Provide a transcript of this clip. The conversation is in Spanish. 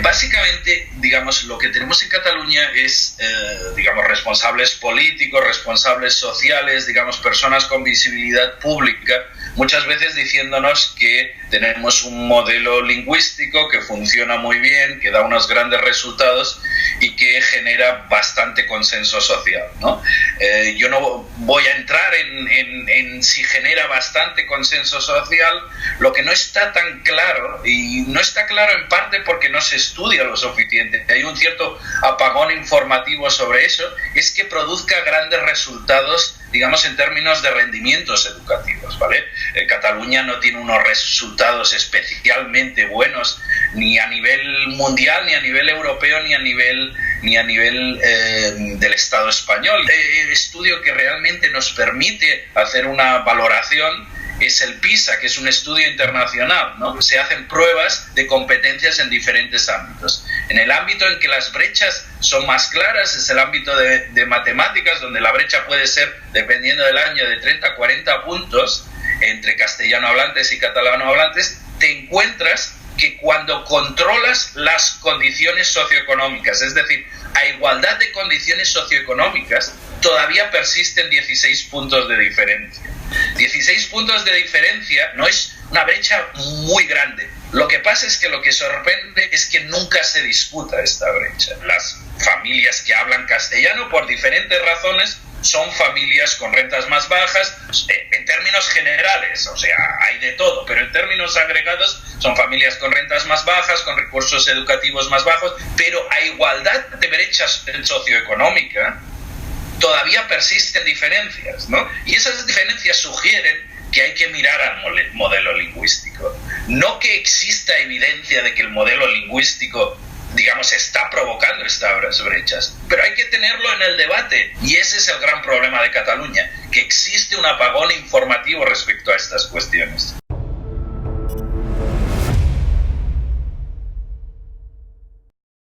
Básicamente, digamos, lo que tenemos en Cataluña es, digamos, responsables políticos, responsables sociales, digamos, personas con visibilidad pública, muchas veces diciéndonos que tenemos un modelo lingüístico que funciona muy bien, que da unos grandes resultados y que genera bastante consenso social, ¿no? Yo no voy a entrar en si genera bastante consenso social. Lo que no está tan claro, y no está claro en parte porque no se estudia lo suficiente, hay un cierto apagón informativo sobre eso, es que produzca grandes resultados, digamos, en términos de rendimientos educativos, ¿vale? Cataluña no tiene unos resultados especialmente buenos ni a nivel mundial, ni a nivel europeo, ni a nivel del Estado español. El estudio que realmente nos permite hacer una valoración es el PISA, que es un estudio internacional, ¿no? Se hacen pruebas de competencias en diferentes ámbitos. En el ámbito en que las brechas son más claras es el ámbito de matemáticas, donde la brecha puede ser, dependiendo del año, de 30 a 40 puntos entre castellano hablantes y catalano hablantes. Te encuentras que cuando controlas las condiciones socioeconómicas, es decir, a igualdad de condiciones socioeconómicas, todavía persisten 16 puntos de diferencia. 16 puntos de diferencia no es una brecha muy grande. Lo que pasa es que lo que sorprende es que nunca se disputa esta brecha. Las familias que hablan castellano, por diferentes razones, son familias con rentas más bajas, en términos generales, o sea, hay de todo, pero en términos agregados son familias con rentas más bajas, con recursos educativos más bajos, pero a igualdad de brechas socioeconómica todavía persisten diferencias, ¿no? Y esas diferencias sugieren que hay que mirar al modelo lingüístico. No que exista evidencia de que el modelo lingüístico, digamos, está provocando estas brechas, pero hay que tenerlo en el debate, y ese es el gran problema de Cataluña, que existe un apagón informativo respecto a estas cuestiones.